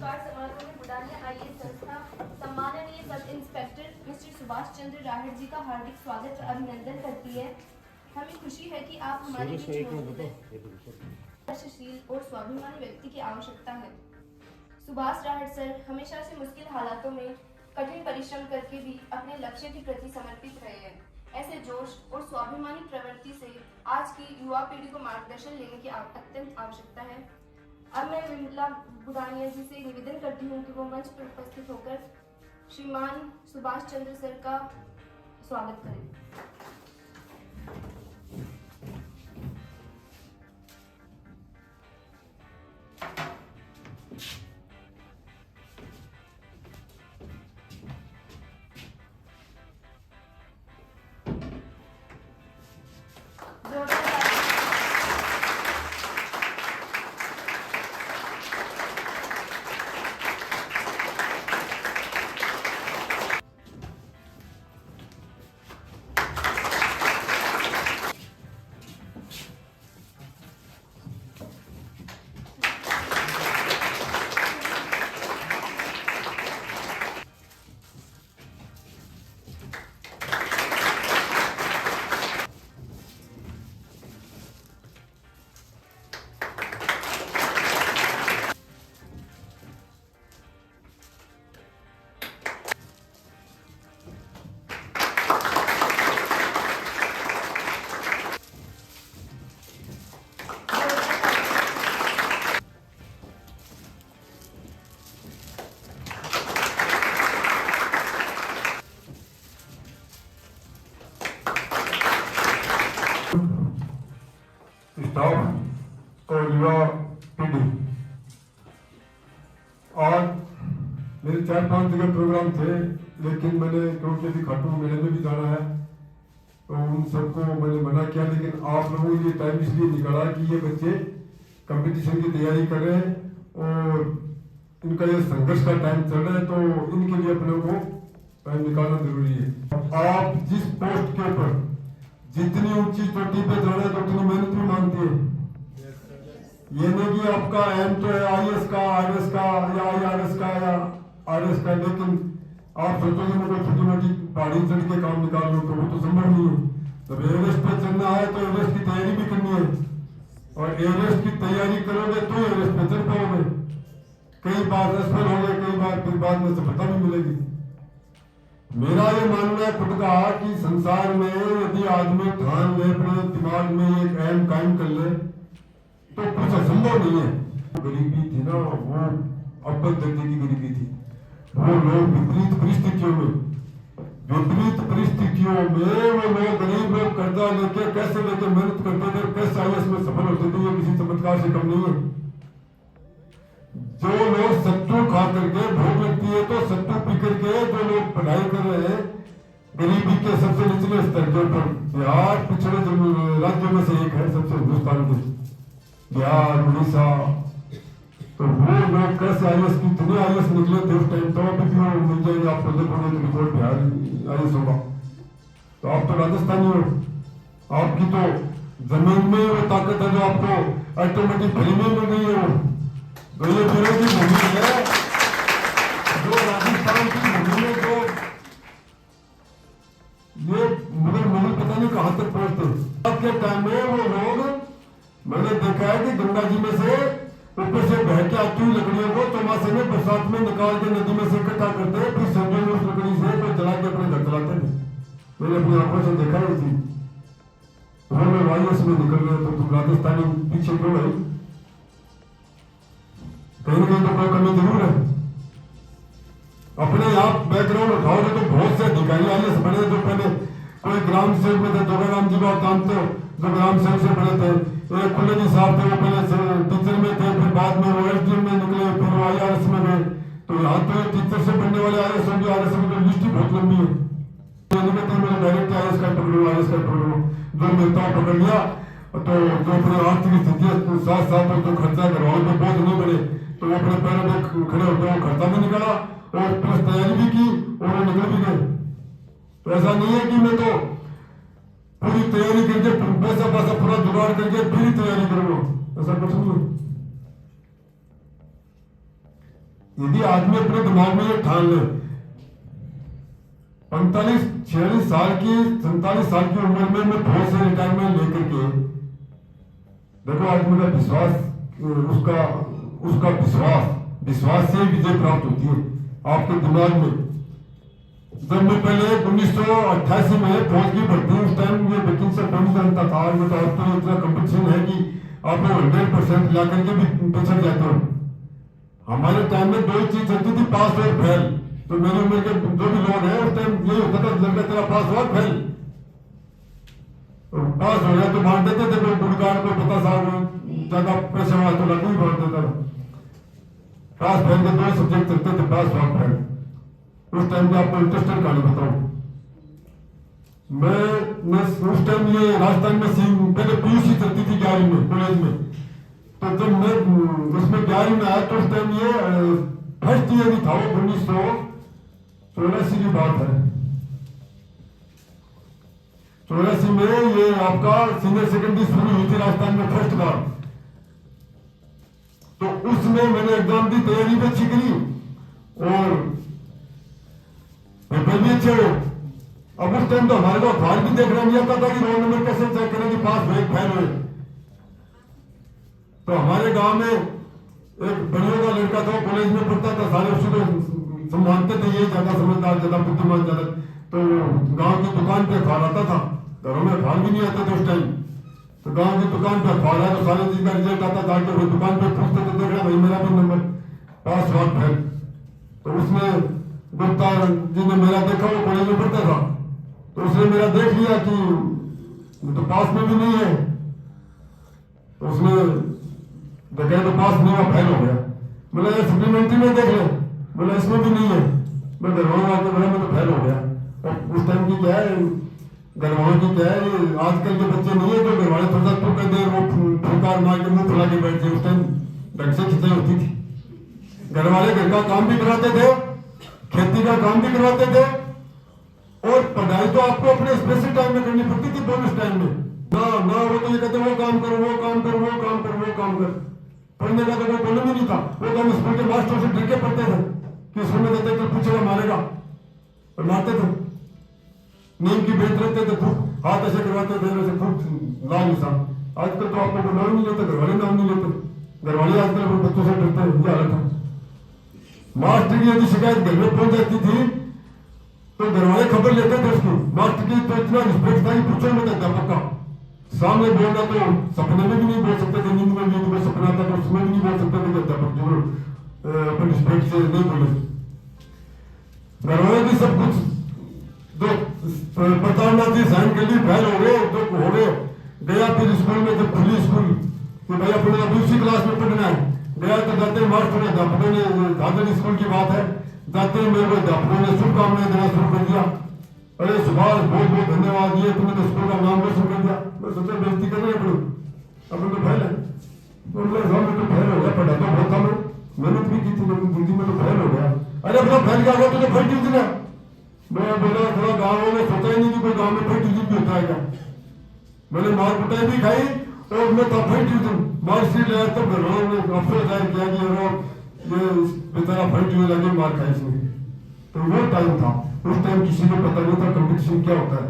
पुरस्कार समारोह में बुडानिया आईएएस संस्था सम्माननीय sub inspector mister Subhash Chandra Rahar जी का हार्दिक स्वागत और अभिनंदन करती है। हमें खुशी है कि आप हमारे बीच मौजूद हैं। कर्मशील और स्वाभिमानी व्यक्ति की आवश्यकता है। सुभाष राहड़ सर हमेशा से मुश्किल हालातों में कठिन परिश्रम करके भी अपने लक्ष्य के प्रति समर्पित रहे हैं। ऐसे जोश और स्वाभिमानी प्रवृत्ति से आज की युवा पीढ़ी को मार्गदर्शन लेने की अत्यंत आवश्यकता है। अब मैं विमला बुडानिया जी से निवेदन करती हूँ कि वो मंच पर उपस्थित होकर श्रीमान सुभाष चंद्र सर का स्वागत करें। स्टाफ और युवा पीढ़ी, आज मेरे 4-5 जगह प्रोग्राम थे, लेकिन मैंने क्योंकि अभी खाटू मेले में भी जाना है तो उन सबको मैंने मना किया। लेकिन आप लोगों के लिए टाइम इसलिए निकाला कि ये बच्चे कंपटीशन की तैयारी कर रहे हैं और इनका ये संघर्ष का टाइम चल रहा है, तो इनके लिए अपने को टाइम निकालना जरूरी है। आप जिस पोस्ट के ऊपर जितनी ऊंची चोटी पे जाना है तो उतनी मेहनत भी मांगती है। ये नहीं कि आपका एम तो है आईएएस का, आरएस का या आईआरएस का या आरएस का, लेकिन आप सोचोगे मैं कोई छोटी मोटी पहाड़ी चढ़ के काम निकाल लूँ तो वो तो संभव नहीं है। जब एवरेस्ट पे चढ़ना है तो एवरेस्ट की तैयारी भी करनी है, और एवरेस्ट की तैयारी करोगे तो एवरेस्ट पे चढ़ पाओगे। कई बार असफल हो गए, कई बार फिर बाद में सफलता भी मिलेगी। मेरा ये मानना है खुद का कि संसार में यदि आदमी ठान ले, अपने दिमाग में एक एम कायम कर ले तो कुछ असंभव नहीं है। गरीबी थी ना, वो अव्वल दर्जे की गरीबी थी। वो लोग विपरीत परिस्थितियों में वो लोग गरीब लोग कर्जा लेके कैसे लेके मेहनत करते थे, कैसे आईएएस में सफल होते थे, ये किसी चमत्कार से कम नहीं है। जो लोग सत्तू खा करके भूख लगती है तो सत्तू पी करके जो लोग पढ़ाई कर रहे हैं गरीबी के सबसे निचले स्तर के ऊपर, बिहार पिछड़े राज्यों में से एक है सबसे हिंदुस्तान के, बिहार उड़ीसा, तो वो लोग कैसे आईएएस की इतने आईएएस निकले थे उस टाइम, तो अभी भी वो मिल जाएंगे आपको, देखोगे तो रिपोर्ट बिहार आईएएस होगा। तो आप तो राजस्थानी हो, आपकी तो जमीन में वो ताकत है जो आपको ऑटोमेटिक फ्री में मिल रही है। तो ये मेरे की भूमि है, जो राजस्थान की भूमि है, जो ये मुगल पता नहीं कहां तक पहुंचते। आज के टाइम में वो लोग, मैंने देखा है कि गंगा जी में से ऊपर से बह के आती हुई लकड़ियों को चौमासे में बरसात में निकाल के नदी में से इकट्ठा करते हैं, फिर सर्दियों में उस लकड़ी से तो जला के अपने घर चलाते थे। मैंने अपनी आंखों से देखा ही थी। वो लोग आईएएस में निकल रहे तो तुम राजस्थानी पीछे क्यों है? कहीं ना कहीं तो कोई कमी जरूर है। अपने आप बैकग्राउंड उठाओगे तो बहुत से अधिकारी आईएएस बने, जो पहले कोई ग्राम सेवक में थे, जोगाराम जी आप जानते हो, जो ग्राम सेवक से बने थे। एक खुले जी साहब थे, वो पहले टीचर में थे, फिर बाद में वो एसडीएम में निकले, फिर वो आईआरएस में गए। तो यहाँ तो टीचर से बनने वाले आईएएस होंगे, आईआरएस की तो लिस्ट ही बहुत लंबी है। मैंने डायरेक्ट आईएएस का पकड़ो, आईएएस का पकड़ो, जो मिलता पकड़ लिया। तो जो अपनी आर्थिक स्थिति साथ साथ जो खर्चा करवाओ तो बहुत नहीं बने, तो वो अपने पैरों पर खड़े होकर वो खर्चा भी निकाला और प्लस तैयारी भी की और वो निकल भी गए। तो ऐसा नहीं है कि मैं तो पूरी तैयारी करके पैसा पूरा जुगाड़ करके फिर तैयारी करूंगा, ऐसा कुछ नहीं है। यदि आदमी अपने दिमाग में ये ठान ले 45-46 साल की 47 साल की उम्र में मैं फौज से रिटायरमेंट लेकर के देखो आदमी का विश्वास उसका विश्वास से विजय प्राप्त होती है आपके दिमाग में। जब मैं पहले 1988 में फौज की भर्ती उस टाइम ये वैकेंसी बनी जानता था ये तो आपको इतना कंपटीशन है कि आप लोग 100% ला करके भी पिछड़ जाते हो। हमारे टाइम में दो ही चीज चलती थी पास और फेल। तो मेरी उम्र के जो भी लोग हैं उस टाइम यही होता था लड़का तेरा पास हुआ फेल तो पास हो गया तो बांट देते थे कोई गुड़गाड़ को पता साहब ज्यादा पैसे वाला तो लड़का ही बांट देता था। पास फेल के 2 सब्जेक्ट चलते थे पास और फेल। उस टाइम पे आपको इंटरेस्टिंग कहानी बताऊं मैं उस टाइम ये राजस्थान में पहले पीयूसी चलती थी 11वीं में कॉलेज में। तो जब मैं उसमें 11वीं में आया तो उस टाइम ये फर्स्ट ईयर ही था वो 1984 की बात है। 84 में ये आपका सीनियर सेकेंडरी शुरू हुई थी राजस्थान में फर्स्ट बार। तो उसमें मैंने एग्जाम दी तैयारी भी अच्छी करी और पेपर भी अच्छे हो। अब उस टाइम तो हमारे को अखबार भी देखना नहीं आता था कि रोल नंबर कैसे चेक करें कि पास हुए फेल हुए। तो हमारे गांव में एक बनियों का लड़का था कॉलेज में पढ़ता था सारे उसको मानते थे ये ज्यादा समझदार ज्यादा बुद्धिमान ज्यादा। तो गांव की दुकान पे अखबार आता था घरों में अखबार भी नहीं आते थे उस टाइम। तो गांव की दुकान पे अखबार आया तो सारे चीज का रिजल्ट आता था कि दुकान पे पूछते थे देखना भाई मेरा भी नंबर पास हुआ फेल। तो उसमें गुप्ता जी ने मेरा देखा वो कॉलेज में पढ़ता था तो उसने मेरा देख लिया कि तो पास में भी नहीं है। तो उसने देखा तो पास नहीं हुआ फेल हो गया। बोला ये सप्लीमेंट्री में देख ले बोला इसमें भी नहीं है। मैं घरवालों आके बोला मैं तो फेल हो गया। और उस टाइम की क्या है घरवालों की क्या है आजकल के बच्चे नहीं है जो घरवाले थोड़ा तो कर दे वो फुकार मार के मुंह फुला के बैठ गए। उस टाइम ढंग से खिंचाई होती थी। घरवाले घर का काम भी कराते थे खेती का काम भी करवाते थे और पढ़ाई तो आपको अपने स्पेशल टाइम में करनी पड़ती थी बोनस टाइम में। ना वो तो ये कहते वो काम करो वो काम करो वो काम करो वो काम कर। पढ़ने का तो कोई प्रॉब्लम ही नहीं था। वो तो हम स्कूल के मास्टर से डर के पढ़ते थे कि स्कूल में देते तो पूछेगा मारेगा और मारते थे। नीम की बेच रखते थे खूब हाथ ऐसे करवाते थे वैसे खूब लाल निशान। आजकल तो आप लोग नाम नहीं लेते घरवाले नाम नहीं लेते। घरवाले आजकल बच्चों से डरते हैं ये हालत है। मास्टर की यदि शिकायत घर में पहुंच जाती थी तो घरवाले खबर लेते थे उसकी। मास्टर की तो इतना रिस्पेक्ट था कि पूछो मत अध्यापक का सामने बोलना तो सपने में भी नहीं बोल सकते थे। नींद में भी सपना था तो उसमें भी नहीं बोल सकते थे कि अध्यापक जो अपने रिस्पेक्ट से नहीं बोले। घरवाले भी सब कुछ जो बताना थी साइन कर ली फेल हो गए तो हो गए। गया फिर स्कूल में जब खुली स्कूल कि भाई अपने दूसरी क्लास में पढ़ना है गया तो जाते मास्टर अध्यापकों ने दादर स्कूल की बात है जाते ही मेरे को अध्यापकों ने शुभकामनाएं देना शुरू कर दिया। अरे सुभाष बहुत बहुत धन्यवाद ये तुमने तो स्कूल का नाम रोशन कर दिया। मैं सोचा बेइज्जती करना है अपनी अपन तो फेल है तो फेल हो गया। पढ़ा तो बहुत था मैं मेहनत भी की थी लेकिन जिंदगी में तो फेल हो गया। अरे अपना फेल क्या गया तुझे फर्स्ट डिवीजन है। मैं बोला थोड़ा गाँव में सोचा ही नहीं कि कोई गाँव में फर्स्ट डिवीजन भी होता है क्या। मैंने मार कुटाई भी खाई और मैं तब फर्स्ट डिवीजन मार्कशीट लाया तब घरवालों ने अफसोस जाहिर किया कि ये बेचारा फर्स्ट डिवीजन लगे मार खाई इसने। तो वो टाइम था उस टाइम किसी को पता नहीं था कंपटीशन क्या होता है।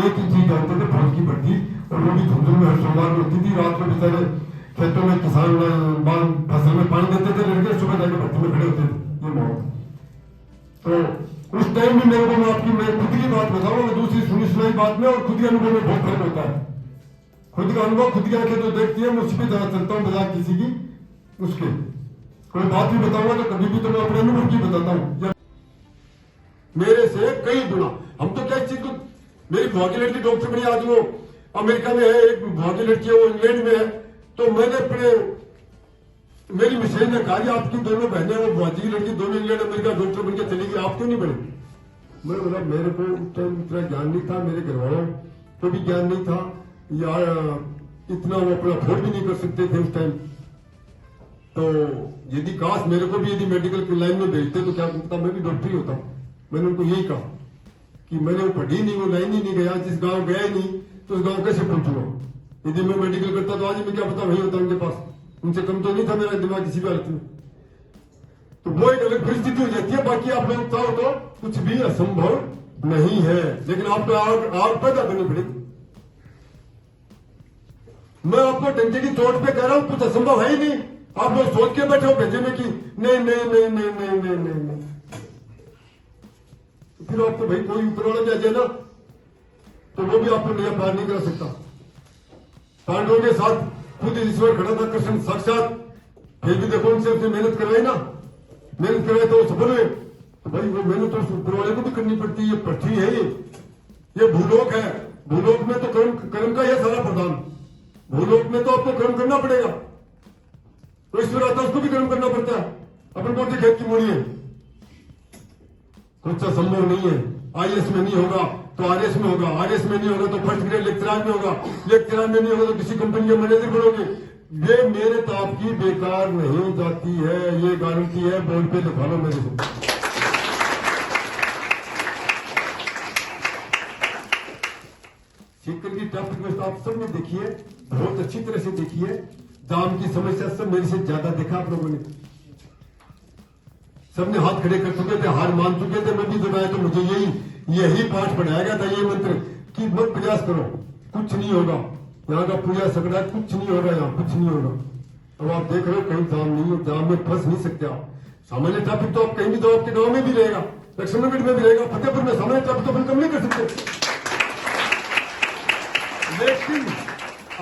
एक ही चीज जानते थे फौज की भर्ती और वो भी धुंधुल में हर सोमवार में होती थी। रात को बेचारे खेतों में किसान फसल में पानी देते थे लड़के सुबह जाकर भर्ती में खड़े होते थे ये माहौल। तो उस टाइम भी मेरे को मैं आपकी मैं खुद की बात बताऊंगा दूसरी सुनी सुनाई बात में और खुद के अनुभव में बहुत फर्क होता है। खुद का अनुभव खुद की आंखें जो देखती है मैं उसी पे ज्यादा चलता हूँ बजाय किसी की उसके। कोई बात भी बताऊंगा तो कभी भी तो मैं अपने अनुभव की बताता हूँ मेरे से कई गुना। हम तो क्या चीज को मेरी बुआ की लड़की डॉक्टर बनी आज वो अमेरिका में है एक बुआ की लड़की है वो इंग्लैंड में है। तो मैंने अपने मेरी मिसेज ने कहा कि आपकी दोनों बहनें वो बुआ जी की लड़की दोनों इंग्लैंड अमेरिका डॉक्टर बनकर चली गई आप क्यों नहीं बने। मैं बोला मेरे को उस टाइम इतना ज्ञान नहीं था मेरे घर वालों को भी ज्ञान नहीं था यार इतना वो अपना अफोर्ड भी नहीं कर सकते थे उस टाइम। तो यदि काश मेरे को भी यदि मेडिकल की लाइन में भेजते तो क्या पता मैं भी डॉक्टर ही होता। मैंने उनको यही कहा कि मैंने वो पढ़ी नहीं वो लाइन ही नहीं गया जिस गांव गया ही नहीं तो उस गांव कैसे पहुंचूंगा। यदि मैं मेडिकल करता तो आज मैं क्या पता वही होता उनके पास उनसे कम तो नहीं था मेरा दिमाग किसी भी हालत में। तो वो परिस्थिति हो जाती है। बाकी आप लोग चाहो तो कुछ भी असंभव नहीं है, लेकिन आपको आग पैदा करनी पड़ेगी। मैं आपको डंके की चोट पे कह रहा हूं, कुछ असंभव है ही नहीं। आप लोग सोच के बैठे हो भेजे में कि नहीं नहीं नहीं नहीं नहीं नहीं नहीं, नहीं। फिर आपको भाई कोई ऊपर वाला भी आ जाए ना, तो वो भी आपको नया पार नहीं करा सकता। पांडवों के साथ खुद ईश्वर खड़ा था, कृष्ण साक्षात, फिर भी देखो उनसे अपनी मेहनत करवाई ना, मेहनत करवाए तो सफल हुए। तो भाई वो मेहनत तो ऊपर वाले को भी करनी पड़ती है। ये पृथ्वी है, ये भूलोक है। भूलोक में तो कर्म का यह सारा प्रधान। भूलोक में तो आपको कर्म करना पड़ेगा, तो ईश्वर आता है उसको भी कर्म करना पड़ता है। अपन बोलते खेत की मूड़ी है, कुछ असंभव नहीं है। आईएएस में नहीं होगा तो आरएस में होगा, आरएस में नहीं होगा तो फर्स्ट ग्रेड लेक्चरार में होगा, लेक्चरार में नहीं होगा तो किसी कंपनी के मैनेजर बनोगे। ये मेहनत आपकी बेकार नहीं जाती है, ये गारंटी है। बोर्ड पे लिखा लो मेरे को। सीकर की ट्रैफिक व्यवस्था आप सबने देखी है, बहुत अच्छी तरह से देखी है। जाम की समस्या सब मेरे से ज्यादा देखा आप लोगों ने। सबने हाथ खड़े कर चुके थे, हार मान चुके थे। मैं भी जब आया तो मुझे यही पाठ पढ़ाया गया था, ये मंत्र कि मत प्रयास करो, कुछ नहीं होगा। यहाँ का पूजा सकड़ा, कुछ नहीं होगा, यहाँ कुछ नहीं होगा। अब आप देख रहे हो कहीं जाम नहीं है, जाम में फंस नहीं सकते आप। सामान्य ट्रैफिक तो आप कहीं भी जाओ, आपके गांव में भी रहेगा, लक्ष्मणगढ़ में भी रहेगा, फतेहपुर में। सामान्य ट्रैफिक तो अपन कम नहीं कर सकते। लेकिन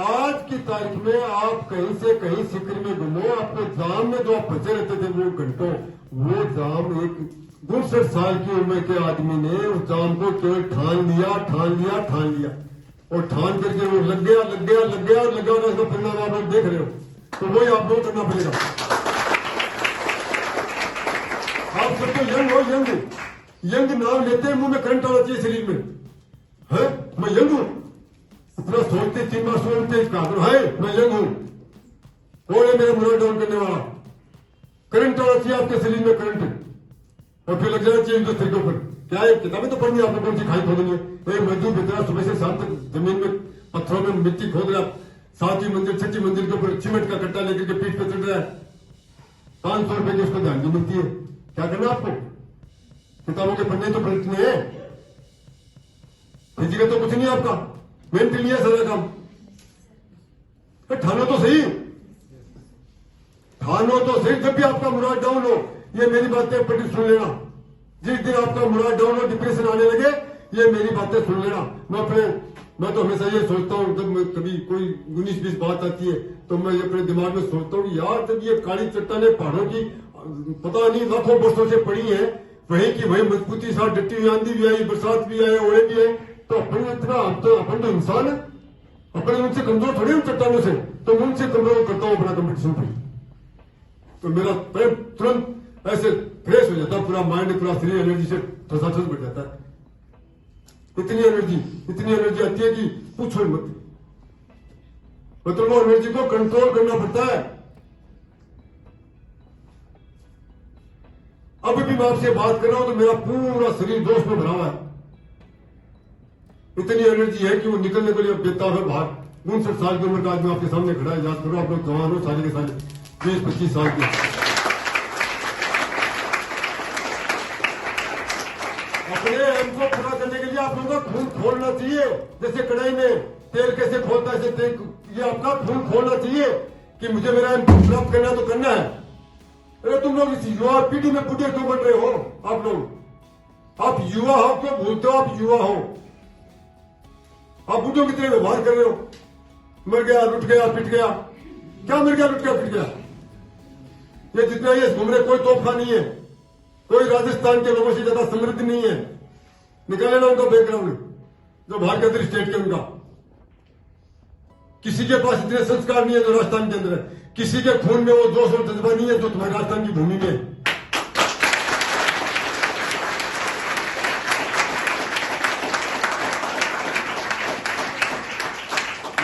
आज की तारीख में आप कहीं से कहीं सीकर में घूमो, आपको जाम में जो आप फंसे रहते थे वो घंटों, वो जाम एक 62 साल की उम्र के आदमी ने उस जाम को केवल ठान लिया और ठान करके वो लग गया और लगा उसका परिणाम आप लोग देख रहे हो। तो वही आप लोग करना पड़ेगा। आप सबको यंग हो, यंग नाम लेते हैं, मुंह में करंट आना चाहिए शरीर में। है मैं यंग हूं, इतना सोचते 3 बार सोचते है मैं यंग हूं। कौन है मेरा मुराद डाउन करने वाला? करंट आना चाहिए आपके शरीर में, करंट, और फिर लग जाना चाहिए दूसरे के ऊपर। क्या है, किताबें तो पढ़नी आपको, कौन सी खाई खोदनी है। एक मजदूर बेचारा सुबह से शाम तक जमीन में पत्थरों में मिट्टी खोद रहा, 7वीं मंजिल 6वीं मंजिल के ऊपर सीमेंट का कट्टा लेकर के पीठ पे चढ़ रहा है। 500 रुपए की उसको ध्यान मिलती है। क्या करना आपको? किताबों के पन्ने तो पलटने हैं, फिजिकल तो कुछ नहीं आपका, मेंटली है सारा काम। ठानो तो सही, जब भी आपका मुराद डाउन हो, ये मेरी बातें पढ़ी सुन लेना। जिस दिन आपका मुराद डाउन हो, डिप्रेशन आने लगे, ये मेरी बातें सुन लेना। मैं तो हमेशा ये सोचता हूँ, जब मैं कभी कोई 19-20 बात आती है तो मैं अपने दिमाग में सोचता हूँ, यार जब ये काली चट्टाने पहाड़ों की पता नहीं लाखों वर्षों से पड़ी है, वहीं की वहीं मजबूती साथ डटी हुई, आंधी भी आई, बरसात भी आए, ओले भी आए, तो अपन तो इंसान है, अपन उनसे कमजोर थोड़ी, उन चट्टानों से। तो उनसे कमजोर करता हूँ अपना कंपटीशन पे, तो मेरा प्रेम तुरंत ऐसे फ्रेश हो जाता है, पूरा माइंड, पूरा शरीर एनर्जी से ठसाठस बढ़ जाता है। इतनी एनर्जी आती है कि पूछो मत। मतलब वो एनर्जी को कंट्रोल करना पड़ता है। अभी भी मैं आपसे बात कर रहा हूं तो मेरा पूरा शरीर जोश में भरा हुआ है। इतनी एनर्जी है कि वो निकलने के लिए बेताब है बाहर। 59 साल की उम्र का आदमी आपके सामने खड़ा है। याद करो, आप लोग जवान हो, साले के साले 20-25 साल के। अपने एम को पूरा करने के लिए आप लोगों का खून खोलना चाहिए। जैसे कढ़ाई में तेल कैसे खोलता है, तेल, ये आपका खून खोलना चाहिए कि मुझे मेरा एम प्राप्त करना तो करना है। अरे तुम लोग इस युवा पीढ़ी में बुढ़े क्यों बन रहे हो? आप लोग, आप युवा हो क्यों भूलते हो? आप युवा हो, आप बुढ़ों की तरह व्यवहार कर रहे हो। मर गया, लुट गया, पिट गया। क्या मर गया, लुट गया, पिट गया? ये जितना ये घूम रहे, कोई तोहफा नहीं है, कोई राजस्थान के लोगों से ज्यादा समृद्ध नहीं है। निकाले ना उनका बैकग्राउंड, जो बाहर के अंदर स्टेट के उनका। किसी के पास इतने संस्कार नहीं है जो राजस्थान के अंदर है। किसी के खून में वो जोश और जज्बा नहीं है जो तुम्हारे राजस्थान की भूमि में है।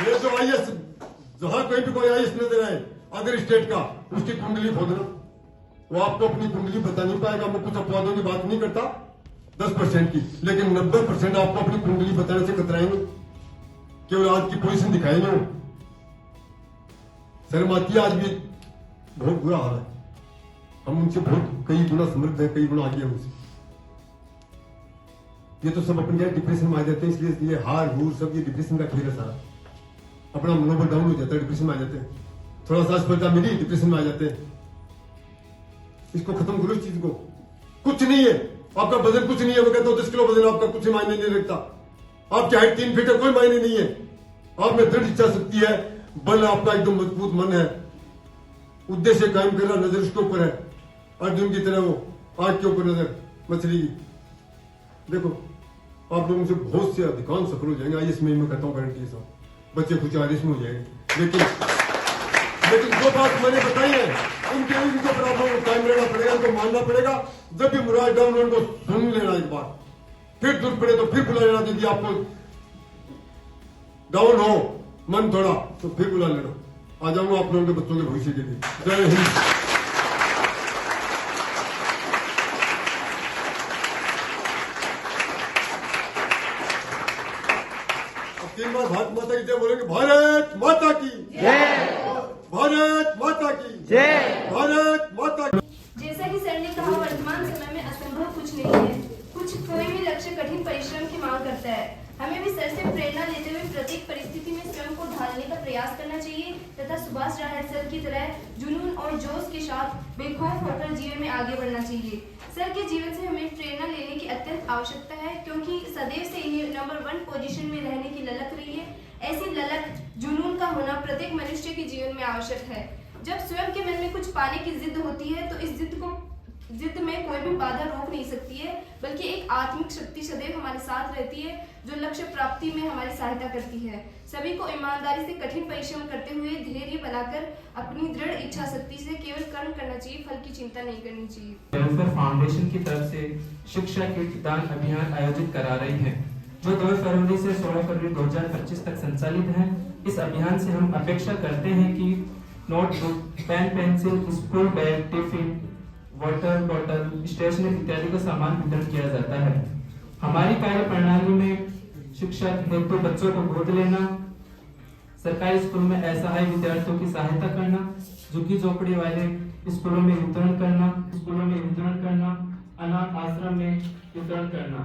ये जो आईएएस, जहां कहीं भी कोई आईएएस नजर आए अदर स्टेट का, उसकी कुंडली खोदना। वो आपको अपनी कुंडली बता नहीं पाएगा। मैं कुछ अपवादों की बात नहीं करता, 10% की, लेकिन 90% आपको अपनी कुंडली बताने से कतराएंगे। केवल आज की पोजीशन दिखाएंगे। शर्म आती है, आज भी बहुत बुरा हाल है। हम उनसे बहुत कई गुना समृद्ध हैं, कई गुना आगे हैं उनसे। ये तो सब अपने डिप्रेशन में आ जाते हैं, इसलिए ये हार हूर सब ये डिप्रेशन का खेल है सारा। अपना मनोबल डाउन हो जाता है, डिप्रेशन में आ जाते हैं। थोड़ा सा सफलता मिली, डिप्रेशन में आ जाते हैं। इसको खत्म करो, इस चीज को। कुछ नहीं है, आपका वजन कुछ नहीं है। वो कहता हूं 10 किलो वजन आपका कुछ मायने नहीं रखता। आपकी हाइट 3 फीट है, कोई मायने नहीं है। आप में दृढ़ इच्छा शक्ति है, बल आपका एकदम मजबूत मन है, उद्देश्य कायम करना, नजर उसके ऊपर है। अर्जुन की तरह वो आग के ऊपर नजर मछली की। देखो आप लोगों से बहुत से अधिकांश सफल हो जाएंगे। आईएएस में मैं कहता हूँ गारंटी साहब, बच्चे कुछ आईएएस में हो जाएंगे। लेकिन जो बात मैंने बताई है, उनके उनको प्रॉब्लम टाइम लेना पड़ेगा, उनको मानना पड़ेगा। जब भी मुराद डाउन उनको सुन लेना एक बार, फिर जरूरत पड़े तो फिर बुला लेना। यदि आपको डाउन हो मन थोड़ा तो फिर बुला लेना। आ जाऊंगा आप लोगों के बच्चों के भविष्य के लिए। जय हिंद। तीन बार भारत माता की जय बोलेंगे। भारत माता की जय, भारत माता की जय, भारत माता की। जैसा कि सर ने कहा, वर्तमान समय में असंभव कुछ नहीं है। कोई भी लक्ष्य कठिन परिश्रम की मांग करता है। हमें भी सर से प्रेरणा लेते हुए प्रत्येक परिस्थिति में स्वयं को ढालने का प्रयास करना चाहिए तथा सुभाष राहट सर की तरह जुनून और जोश के साथ बेखौफ होकर जीवन में आगे बढ़ना चाहिए। सर के जीवन से हमें प्रेरणा लेने की अत्यंत आवश्यकता है, क्योंकि सदैव से इन्हें नंबर 1 पोजीशन में रहने की ललक रही है। ऐसी ललक, जुनून का होना प्रत्येक मनुष्य के जीवन में आवश्यक है। जब स्वयं के मन में कुछ पाने की जिद होती है तो इस जिद में कोई भी बाधा रोक नहीं सकती है, बल्कि एक आत्मिक शक्ति सदैव हमारे साथ रहती है जो लक्ष्य प्राप्ति में हमारी सहायता करती है। सभी को ईमानदारी से कठिन परिश्रम करते हुए धैर्य बनाकर अपनी दृढ़ इच्छा शक्ति से केवल कर्म करना चाहिए, फल की चिंता नहीं करनी चाहिए। वेलफेयर फाउंडेशन की तरफ से शिक्षा किट दान अभियान आयोजित करा रही है, जो 2 फरवरी से 16 फरवरी 2025 तक संचालित है। इस अभियान से हम अपेक्षा करते हैं कि notebook, pen, pencil, school bag, tiffin, water bottle, stationery इत्यादि का सामान वितरण किया जाता है। हमारी कार्य प्रणाली में शिक्षा हेतु बच्चों को गोद लेना, सरकारी स्कूल में असहाय विद्यार्थियों की सहायता करना, झुग्गी झोपड़ी वाले स्कूलों में वितरण करना, अनाथ आश्रम में वितरण करना।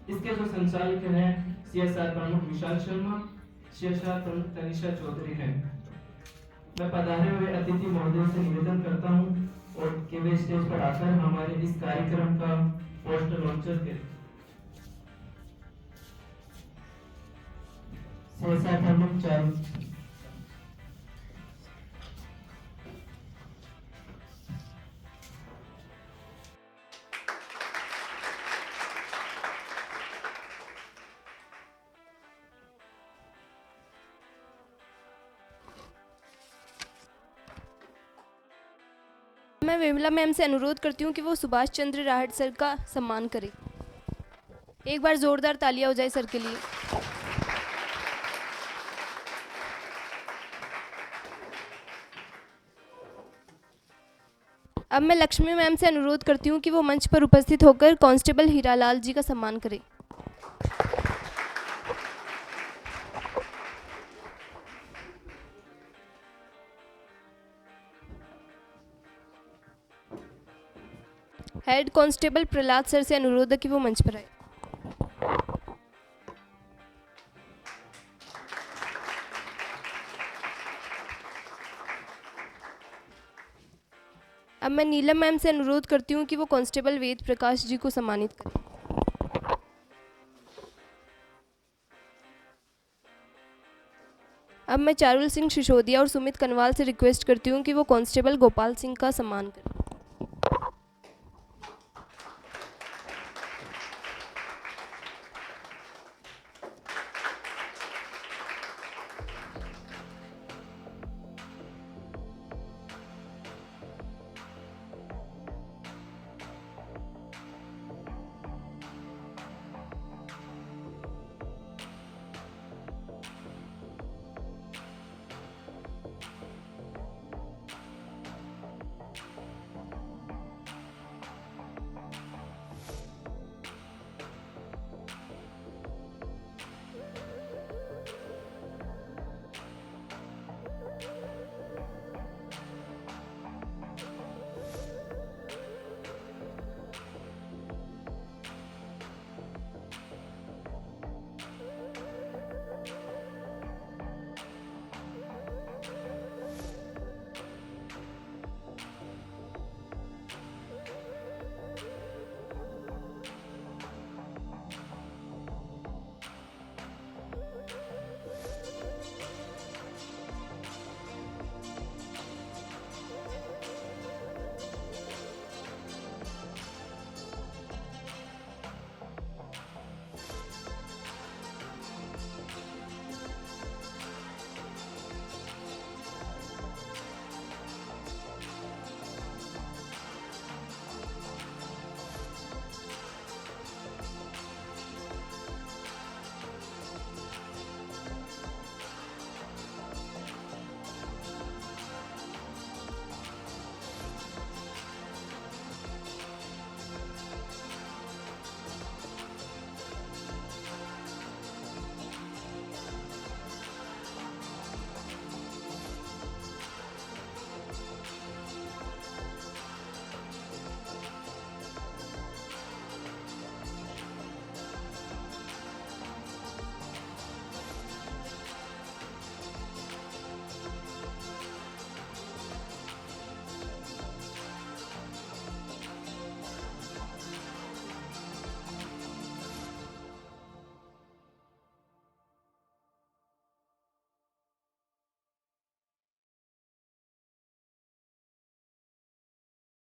इसके जो संचालक हैं CSR प्रमुख विशाल शर्मा, CSR प्रमुख तनिषा चौधरी हैं। मैं पधारे हुए अतिथि महोदय से निवेदन करता हूँ और कि वे स्टेज पर आकर हमारे इस कार्यक्रम का पोस्टर लॉन्चर करें। CSR प्रमुख चारू। मैं विमला मैम से अनुरोध करती हूँ कि वो सुभाष चंद्र राहट सर का सम्मान करें। एक बार जोरदार तालियां हो जाए सर के लिए। अब मैं लक्ष्मी मैम से अनुरोध करती हूँ कि वो मंच पर उपस्थित होकर कांस्टेबल हीरालाल जी का सम्मान करें। हेड कांस्टेबल प्रहलाद सर से अनुरोध है कि वो मंच पर आए। अब मैं नीलम मैम से अनुरोध करती हूँ कि वो कांस्टेबल वेद प्रकाश जी को सम्मानित करें। अब मैं चारुल सिंह सिसोदिया और सुमित कनवाल से रिक्वेस्ट करती हूँ कि वो कांस्टेबल गोपाल सिंह का सम्मान करें।